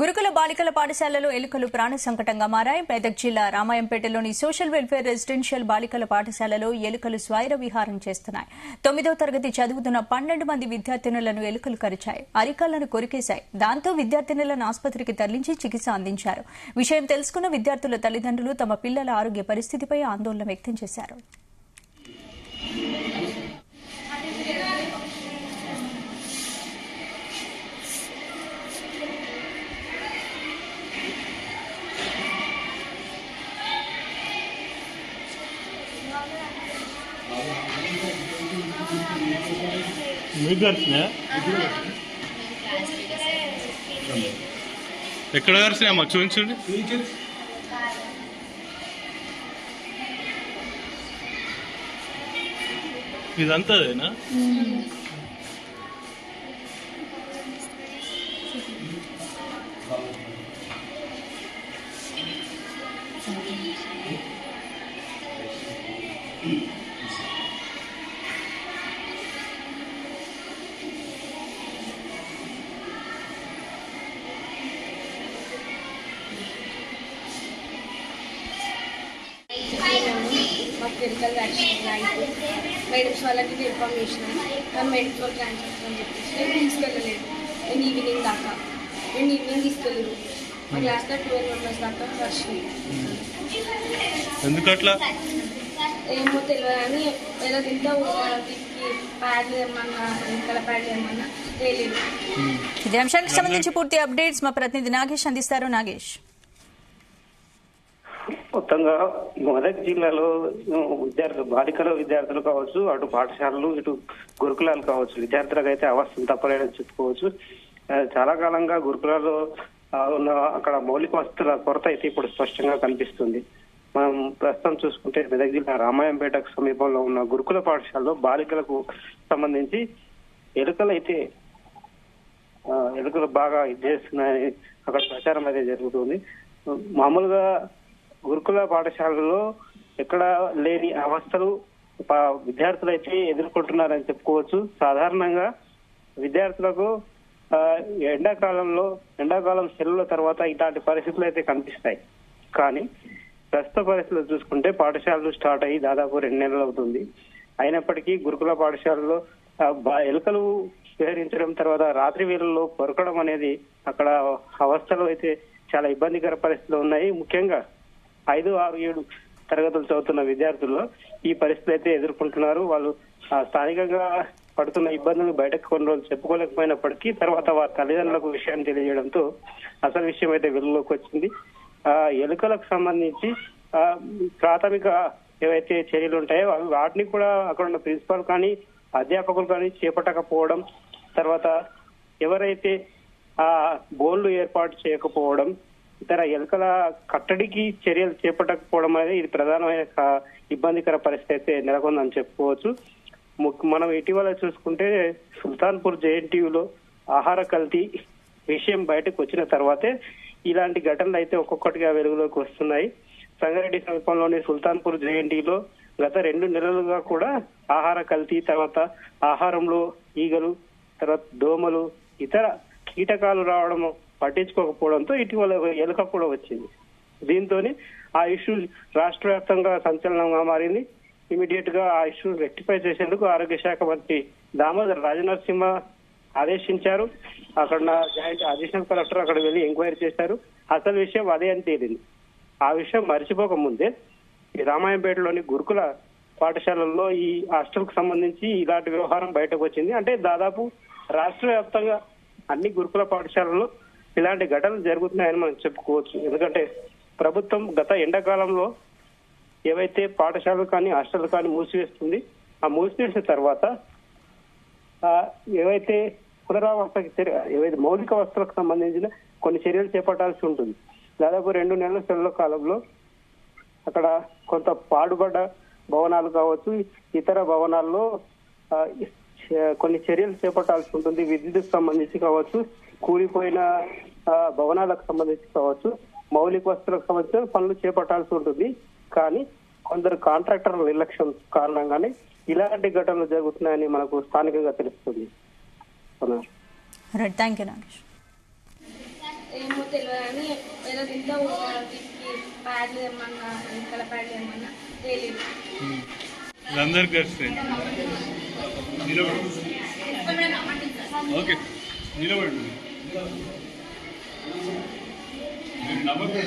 గురుకుల బాలికల పాఠశాలలో ఎలుకలు ప్రాణ సంకటంగా మారాయి. మెదక్ జిల్లా రామాయంపేటలోని సోషల్ వెల్ఫేర్ రెసిడెన్షియల్ బాలికల పాఠశాలలో ఎలుకలు స్వైర విహారం చేస్తున్నాయి. 9వ తరగతి చదువుతున్న 12 మంది విద్యార్థినులను ఎలుకలు కరిచాయి, అరికాళ్లను కొరికేశాయి. దాంతో విద్యార్థినులను ఆసుపత్రికి తరలించి చికిత్స అందించారు. విషయం తెలుసుకున్న విద్యార్థుల తల్లిదండ్రులు తమ పిల్లల ఆరోగ్య పరిస్థితిపై ఆందోళన వ్యక్తం చేశారు. ఎక్కడ కలిసినా మాకు చూపించండి. ఇదంతాదేనా? మెడికల్ వ్యాక్సిన్ అయితే మేడమ్స్ వాళ్ళకి ఇన్ఫార్మ్ చేసినాం, కానీ మెడికల్ ట్రాన్స్ఫర్ అని చెప్పేసి నేను తీసుకెళ్ళలేదు. నేను ఈవినింగ్ దాకా తీసుకెళ్ళలేదు. మా క్లాస్లో 12 మెంబర్స్ దాకా వచ్చినాయి. ఎందుకట్లా ఏమో తెలియదు, కానీ ఏదో తింటే వీటికి ప్యాడ్లు ఏమన్నా వెనకాల ప్యాడ్లు ఏమన్నా తెలియదు. ఇదే అంశానికి సంబంధించి పూర్తి అప్డేట్స్ మా ప్రతినిధి నాగేష్ అందిస్తారు. నాగేష్, మొత్తంగా మెదక్ జిల్లాలో బాలికల విద్యార్థులు కావచ్చు, అటు పాఠశాలలు ఇటు గురుకులాలు కావచ్చు, విద్యార్థులకు అయితే అవస్థలు తప్పలేదని చెప్పుకోవచ్చు. చాలా కాలంగా గురుకులాల్లో ఉన్న అక్కడ మౌలిక వసతుల కొరత అయితే ఇప్పుడు స్పష్టంగా కనిపిస్తుంది. మనం ప్రస్తుతం చూసుకుంటే మెదక్ జిల్లా రామాయంపేటకు సమీపంలో ఉన్న గురుకుల పాఠశాలలో బాలికలకు సంబంధించి ఎలుకలు బాగా చేస్తున్నాయని అక్కడ ప్రచారం అయితే జరుగుతుంది. మామూలుగా గురుకుల పాఠశాలలో ఎక్కడ లేని అవస్థలు విద్యార్థులు అయితే ఎదుర్కొంటున్నారని చెప్పుకోవచ్చు. సాధారణంగా విద్యార్థులకు ఎండాకాలం సెలవుల తర్వాత ఇలాంటి పరిస్థితులు అయితే కనిపిస్తాయి. కానీ ప్రస్తుత పరిస్థితులు చూసుకుంటే పాఠశాలలు స్టార్ట్ అయ్యి దాదాపు 2 నెలలు అవుతుంది. అయినప్పటికీ గురుకుల పాఠశాలలో ఎలుకలు విహరించడం, తర్వాత రాత్రి వేళల్లో కొరకడం అనేది అక్కడ అవస్థలు అయితే చాలా ఇబ్బందికర పరిస్థితులు ఉన్నాయి. ముఖ్యంగా 5, 6, 7 తరగతులు చదువుతున్న విద్యార్థుల్లో ఈ పరిస్థితులు అయితే ఎదుర్కొంటున్నారు. వాళ్ళు స్థానికంగా పడుతున్న ఇబ్బందులు బయటకు కొన్ని రోజులు చెప్పుకోలేకపోయినప్పటికీ తర్వాత వారి తల్లిదండ్రులకు విషయాన్ని తెలియజేయడంతో అసలు విషయం అయితే వెలుగులోకి వచ్చింది. ఎలుకలకు సంబంధించి ప్రాథమిక ఏవైతే చర్యలు ఉంటాయో వాటిని కూడా అక్కడ ఉన్న ప్రిన్సిపాల్ కానీ అధ్యాపకులు కానీ చేపట్టకపోవడం, తర్వాత ఎవరైతే బోన్లు ఏర్పాటు చేయకపోవడం, ఇతర ఎలుకల కట్టడికి చర్యలు చేపట్టకపోవడం అనేది ఇది ప్రధానమైన ఇబ్బందికర పరిస్థితి అయితే నెలకొందని చెప్పుకోవచ్చు. మనం ఇటీవల చూసుకుంటే సుల్తాన్పూర్ జేఎన్టీయూలో ఆహార కల్తీ విషయం బయటకు వచ్చిన తర్వాతే ఇలాంటి ఘటనలు అయితే ఒక్కొక్కటిగా వెలుగులోకి వస్తున్నాయి. సంగారెడ్డి సమీపంలోని సుల్తాన్పూర్ జేఎన్టీయూలో గత 2 నెలలుగా కూడా ఆహార కల్తీ, తర్వాత ఆహారంలో ఈగలు, తర్వాత దోమలు, ఇతర కీటకాలు రావడం పట్టించుకోకపోవడంతో ఇటీవల ఎలుక కూడా వచ్చింది. దీంతో ఆ ఇష్యూ రాష్ట్ర వ్యాప్తంగా సంచలనంగా మారింది. ఇమీడియట్ గా ఆ ఇష్యూ రెక్టిఫై చేసేందుకు ఆరోగ్య శాఖ మంత్రి దామోదర్ రాజనరసింహ ఆదేశించారు. అక్కడ జాయింట్ అడిషనల్ కలెక్టర్ అక్కడ వెళ్లి ఎంక్వైరీ చేశారు. అసలు విషయం అదే అని తేలింది. ఆ విషయం మర్చిపోక ముందే ఈ రామాయంపేటలోని గురుకుల పాఠశాలల్లో ఈ హాస్టల్ కు సంబంధించి ఇలాంటి వ్యవహారం బయటకు వచ్చింది. అంటే దాదాపు రాష్ట్ర వ్యాప్తంగా అన్ని గురుకుల పాఠశాలల్లో ఇలాంటి ఘటనలు జరుగుతున్నాయని మనం చెప్పుకోవచ్చు. ఎందుకంటే ప్రభుత్వం గత ఎండాకాలంలో ఏవైతే పాఠశాలలు కానీ హాస్టల్ కానీ మూసివేస్తుంది, ఆ మూసివేసిన తర్వాత ఏవైతే ఏవైతే మౌలిక వసతులకు సంబంధించిన కొన్ని చర్యలు చేపట్టాల్సి ఉంటుంది. దాదాపు 2 నెలల సెలవుల కాలంలో అక్కడ కొంత పాడుబడ్డ భవనాలు కావచ్చు, ఇతర భవనాల్లో కొన్ని చర్యలు చేపట్టాల్సి ఉంటుంది. విద్యుత్ సంబంధించి కావచ్చు, కూలిపోయిన భవనాలకు సంబంధించి కావచ్చు, మౌలిక వసతులకు సంబంధించిన పనులు చేపట్టాల్సి ఉంటుంది. కానీ కొందరు కాంట్రాక్టర్ల నిర్లక్ష్యం కారణంగానే ఇలాంటి ఘటనలు జరుగుతున్నాయని మనకు స్థానికంగా తెలుస్తుంది. Thank you Nagesh. తెలియదు అని వేరే ఇంట్లో వీటికి ప్యాడ్లు ఏమన్నా వెనకాల ప్యాడ్లు ఏమన్నా తెలియదు. అందరికి కలిసి ఓకే నిలబడి నమ్మకం